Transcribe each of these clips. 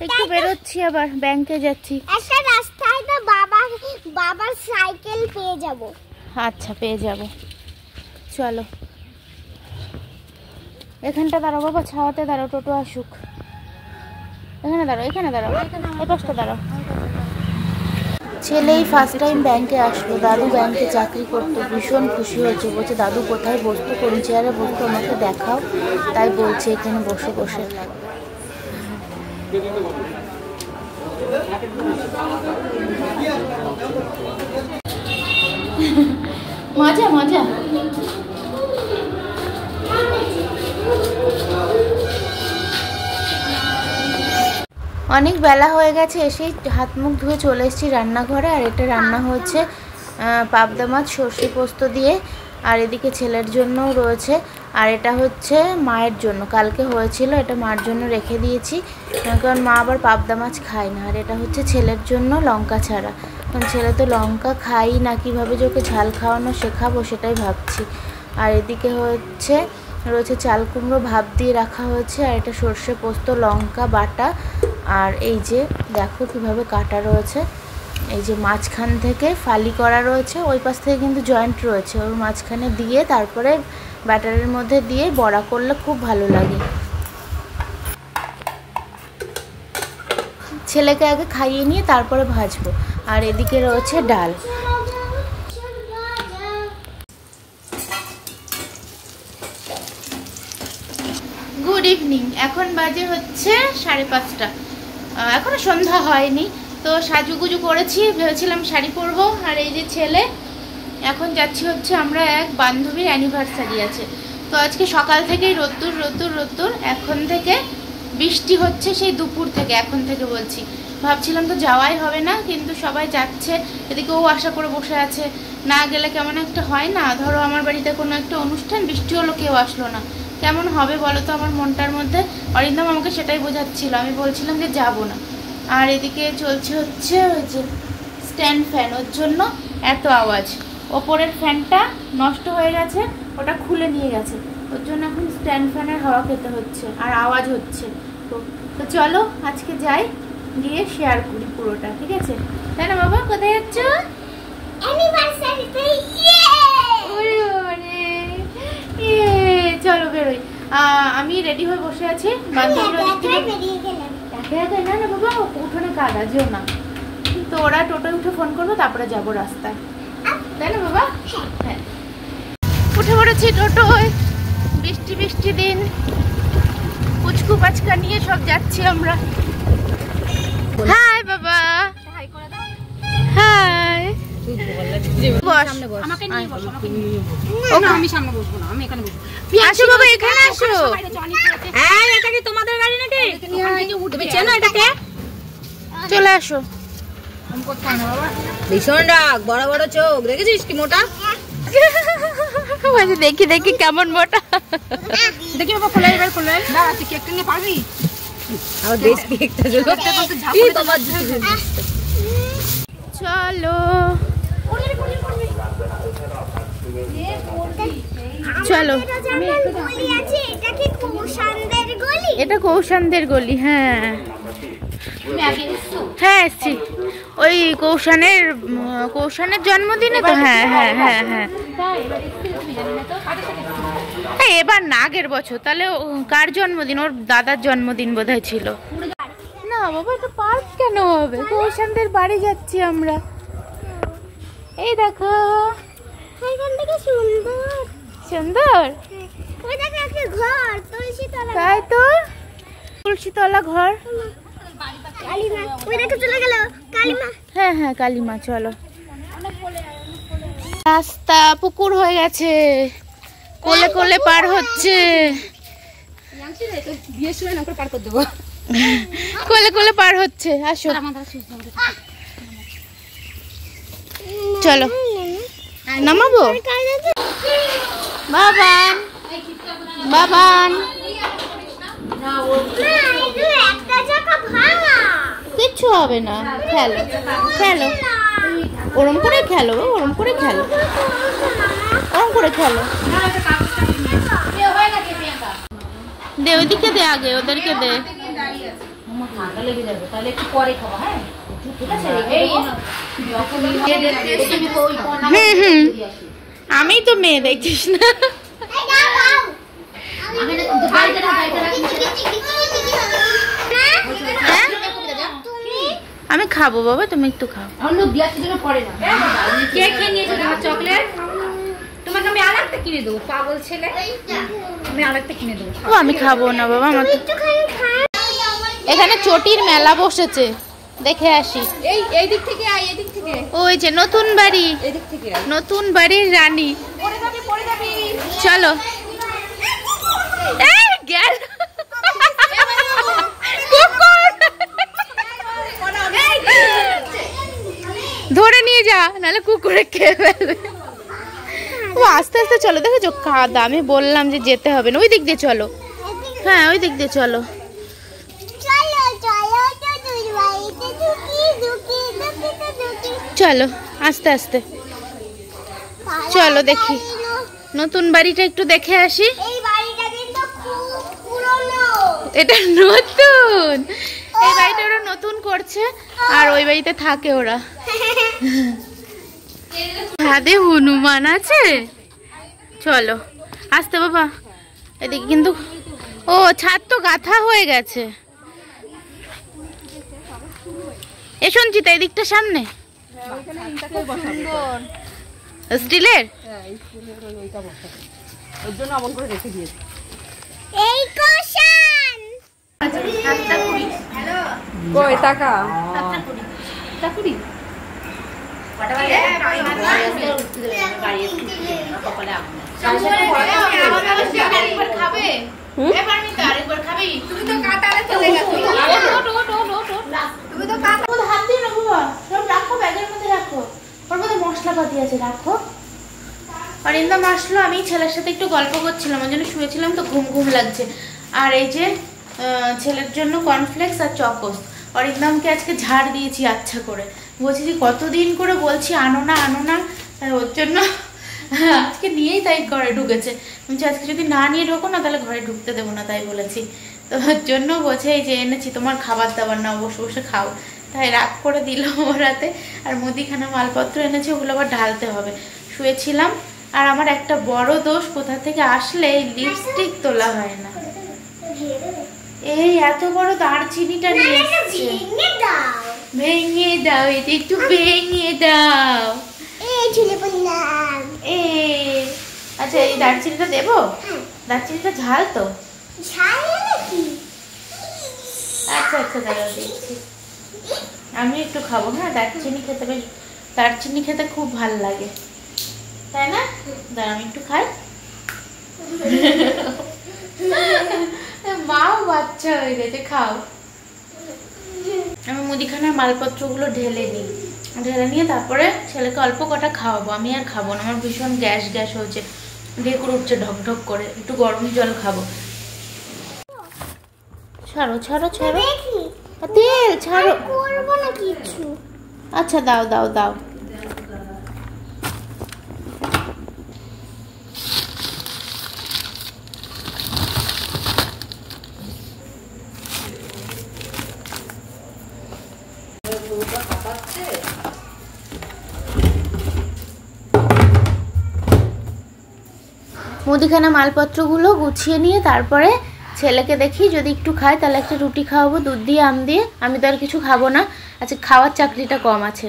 একটু বেরোচ্ছি, আবার ব্যাংকে যাচ্ছি। একটা রাস্তায় না বাবার সাইকেল পেয়ে যাব। আচ্ছা, পেয়ে যাব। চলো, এখানটা দাঁড়াও বাবা, ছাওয়াতে দাঁড়াও, টোটো আসুক। এখানে দাঁড়াও, এখানে দাঁড়াও, এই পাশটা দাঁড়াও। ছেলেই ফার্স্ট টাইম ব্যাংকে আসলো। দাদু ব্যাংকে চাকরি করতো, ভীষণ খুশি হয়েছে। বলছে দাদু কোথায় বসতো, কোন চেয়ারে বসতো আমাকে দেখাও। তাই বলছে এখানে বসে বসে। মজা মজা। অনেক বেলা হয়ে গেছে, এসেই হাত মুখ ধুয়ে চলে এসেছি রান্নাঘরে। আর এটা রান্না হচ্ছে পাবদা মাছ সর্ষে পোস্ত দিয়ে, আর এদিকে ছেলের জন্যও রয়েছে। আর এটা হচ্ছে মায়ের জন্য, কালকে হয়েছিল, এটা মার জন্য রেখে দিয়েছি, কারণ মা আবার পাবদা মাছ খায় না। আর এটা হচ্ছে ছেলের জন্য লঙ্কা ছাড়া, কারণ ছেলে তো লঙ্কা খাই না, কীভাবে যে ওকে ঝাল খাওয়ানো শেখাবো সেটাই ভাবছি। আর এদিকে রয়েছে চাল কুমড়ো ভাপ দিয়ে রাখা হয়েছে, আর এটা সর্ষে পোস্ত লঙ্কা বাটা। আর এই যে দেখো কিভাবে কাটা রয়েছে, এই যে মাঝখান থেকে ফালি করা রয়েছে, ওই পাশ থেকে কিন্তু জয়েন্ট রয়েছে, ওর মাঝখানে দিয়ে তারপরে ব্যাটারের মধ্যে দিয়ে বড়া করলে খুব ভালো লাগে। ছেলেকে আগে খাইয়ে নিয়ে তারপরে ভাজবো। আর এদিকে রয়েছে ডাল। গুড ইভিনিং, এখন বাজে হচ্ছে 5:30। এখনো সন্ধ্যা হয়নি, তো সাজুগুজু করেছি, ভেবেছিলাম শাড়ি পরবো। আর এই যে ছেলে, এখন যাচ্ছি হচ্ছে আমরা এক বান্ধবীর অ্যানিভার্সারি আছে। তো আজকে সকাল থেকেই রোদ্দুর রোদ্দুর রোদ্দুর, এখন থেকে বৃষ্টি হচ্ছে সেই দুপুর থেকে, এখন থেকে বলছি। ভাবছিলাম তো যাওয়াই হবে না, কিন্তু সবাই যাচ্ছে, এদিকে ও আশা করে বসে আছে। না গেলে কেমন একটা হয় না, ধরো আমার বাড়িতে কোনো একটা অনুষ্ঠান, বৃষ্টি হলো, কেউ আসলো না, কেমন হবে বলো তো আমার মনটার মধ্যে। অরিন্দম আমাকে সেটাই বোঝাচ্ছিল, আমি বলছিলাম যে যাবো না। আর এদিকে চলছে হচ্ছে ওই যে স্ট্যান্ড ফ্যান, ওর জন্য এত আওয়াজ। ওপরের ফ্যানটা নষ্ট হয়ে গেছে, ওটা খুলে নিয়ে গেছে, ওর জন্য এখন স্ট্যান্ড ফ্যানের হাওয়া খেতে হচ্ছে, আর আওয়াজ হচ্ছে। তো চলো আজকে যাই, গিয়ে শেয়ার করি পুরোটা, ঠিক আছে? তাই না বাবা? কোথায় যাচ্ছ? চলো বেরোই। আমি রেডি হয়ে বসে আছি, বান্ধবীরা না না বাবা, উঠোনে কাদা, যেও না। তো ওরা টোটোয় উঠে ফোন করবো, তারপরে যাবো রাস্তায়, তাই না বাবা? হ্যাঁ, উঠে পড়েছি টোটোয়। বৃষ্টি বৃষ্টি দিন, পুচকু পাচকা নিয়ে সব যাচ্ছি আমরা। হাই বাবা, হাই। আসো বাবা, এখানে আসো। তোমাদের গাড়ি নাকি? চলে আসো। ভীষণ রাগ, বড় বড় চোখ, দেখেছিস কি মোটা? দেখি দেখি কেমন মোটা। দেখি বাবা, খোলা এবার খোলা। না তুই কেকটা নিয়ে পারবি? আর দেশ কেকটা চলো চলো, এটা কৌশানদের গলি। হ্যাঁ হ্যাঁ এসছি, ওই কৌশানের জন্মদিনে তো। হ্যাঁ হ্যাঁ হ্যাঁ হ্যাঁ, এবার না, আগের বছর। তাহলে কার জন্মদিন? ওর দাদার জন্মদিন বোধহয় ছিল। না বাবা, এটা পার্ক কেন হবে? কৌশানদের বাড়ি যাচ্ছি আমরা। এই দেখো, সুন্দর সুন্দর, তাই তো, তুলসীতলা ঘর। হ্যাঁ হ্যাঁ, কালিমা। চলো, রাস্তা পুকুর হয়ে গেছে, কোলে কোলে পার হচ্ছে, কোলে কোলে পার হচ্ছে। আসো, চলো নামাবো। বাবান বাবান, কিচ্ছু হবে না, খেলো খেলো, ওরম করে খেলো, ওরম করে খেলো, ওরম করে খেলো। দে ওইদিকে, দে আগে ওদেরকে দে। ঠান্ডা লেগে যাবে, তাহলে একটু পরে খাওয়া। হ্যাঁ ঠিক আছে, আমি তো মেয়ে দেখছিস না। আমি খাবো বাবা, তুমি একটু খাও। অন্য গ্লাসের জন্য পড়ে না। কে খেয়ে নিয়েছো তোমার চকলেট? তোমাকে আমি আরেকটা কিনে দেবো, পাগল ছেলে। আমি আরেকটা কিনে দেবো। ও আমি খাবো না বাবা, আমার এখানে চটির মেলা বসেছে, দেখে আসি। এই দিক থেকে আয়, এই দিক থেকে। ওই যে নতুন বাড়ি, এই দিক থেকে আয়। নতুন বাড়ির রানী। পড়ে যাবি। চলো। এই গেল ধরে নিয়ে যা, নাহলে কুকুরে খেয়ে ফেলবে। ও আস্তে আস্তে চলো, দেখেছো কাদা, আমি বললাম যে যেতে হবে না, ওই দিক দিয়ে চলো। হ্যাঁ ওই দিক দিয়ে চলো। চলো আস্তে আস্তে চলো, দেখি নতুন বাড়িটা একটু দেখে আসি। এটা নতুন, এই বাড়িটা ওরা নতুন করছে আর ওই বাড়িতে থাকে ওরা। ছাদে হনুমান আছে, চলো আসতে বাবা। এদিকে কিন্তু ও ছাদ তো গাঁথা হয়ে গেছে। এ সঞ্চিতা এদিকটা সামনে স্টিলের, ওর জন্য আমন করে রেখে দিয়েছি। কই টাকা? মশলাপাতি আছে রাখো। অরিন্দম আসলো, আমি ছেলের সাথে একটু গল্প করছিলাম, ওই জন্য শুয়েছিলাম তো ঘুম ঘুম লাগছে। আর এই যে ছেলের জন্য কর্নফ্লেক্স আর চকোস। অরিন্দমকে আজকে ঝাড় দিয়েছি আচ্ছা করে, বলছি যে কতদিন করে বলছি আনো না আনো না, ওর জন্য আজকে নিয়েই তাই ঘরে ঢুকেছে। বলছি আজকে যদি না নিয়ে ঢোকো না তাহলে ঘরে ঢুকতে দেবো না, তাই বলেছি। তো ওর জন্য বলছে এই যে এনেছি তোমার খাবার দাবার, না বসে বসে খাও, তাই রাগ করে দিল ওর হাতে। আর মুদিখানা মালপত্র এনেছে, ওগুলো আবার ঢালতে হবে। শুয়েছিলাম। আর আমার একটা বড় দোষ, কোথা থেকে আসলে লিপস্টিক তোলা হয় না। এই এত বড় দারচিনিটা নিয়ে এসেছে, ভেঙে দাও, এটা একটু ভেঙে দাও। আচ্ছা এই দারচিনিটা দেবো? দারচিনিটা ঝাল তো? আচ্ছা আচ্ছা দাঁড়াও দিচ্ছি, আমি একটু খাবো। হ্যাঁ দারচিনি খেতে বেশ, দারচিনি খেতে খুব ভাল লাগে, তাই না? দাঁড়া আমি একটু খাই। মাও বাচ্চা হয়ে গেছে, খাও। আমি মুদিখানার মালপত্রগুলো ঢেলে নিই, ঢেলে নিয়ে তারপরে ছেলেকে অল্প কটা খাওয়াবো। আমি আর খাবো না, আমার ভীষণ গ্যাস গ্যাস হচ্ছে, ঢেকুর উঠছে ঢক ঢক করে, একটু গরম জল খাবো। ছাড়ো ছাড়ো ছাড়ো, তেল ছাড়ো। করবো না কিছু। আচ্ছা দাও দাও দাও। মুদিখানা মালপত্রগুলো গুছিয়ে নিয়ে তারপরে ছেলেকে দেখি যদি একটু খায় তাহলে একটা রুটি খাওয়াবো দুধ দিয়ে আম দিয়ে। আমি তো আর কিছু খাবো না, আচ্ছা খাওয়ার চাকরিটা কম আছে।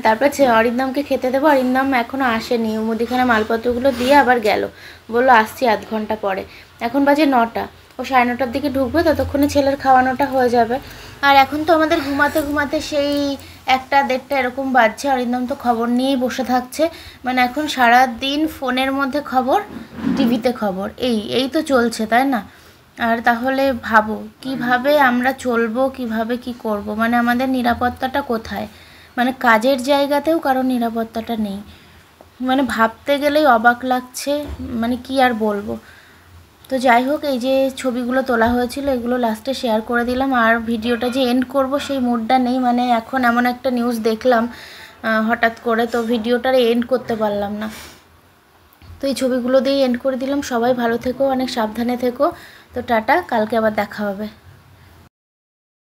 তারপর অরিন্দমকে খেতে দেবো। অরিন্দম এখনও আসেনি, মুদিখানা মালপত্রগুলো দিয়ে আবার গেল, বললো আসছি আধ ঘন্টা পরে। এখন বাজে 9টা, ও 9:30টার দিকে ঢুকবে, ততক্ষণে ছেলের খাওয়ানোটা হয়ে যাবে। আর এখন তো আমাদের ঘুমাতে ঘুমাতে সেই 1টা 1:30 এরকম বাজছে। অরিন্দম তো খবর নিয়েই বসে থাকছে, মানে এখন সারা দিন ফোনের মধ্যে খবর, টিভিতে খবর, এই তো চলছে, তাই না? আর তাহলে ভাবো কিভাবে আমরা চলবো, কিভাবে কি করব, মানে আমাদের নিরাপত্তাটা কোথায়? মানে কাজের জায়গাতেও কারোর নিরাপত্তাটা নেই, মানে ভাবতে গেলেই অবাক লাগছে, মানে কি আর বলবো। তো যাই হোক, এই যে ছবিগুলো তোলা হয়েছিল এগুলো লাস্টে শেয়ার করে দিলাম। আর ভিডিওটা যে এন্ড করব সেই মুডটা নেই, মানে এখন এমন একটা নিউজ দেখলাম হঠাৎ করে, তো ভিডিওটার এন্ড করতে পারলাম না। তো এই ছবিগুলো দিয়েই এন্ড করে দিলাম। সবাই ভালো থেকো, অনেক সাবধানে থেকো। তো টাটা, কালকে আবার দেখা হবে।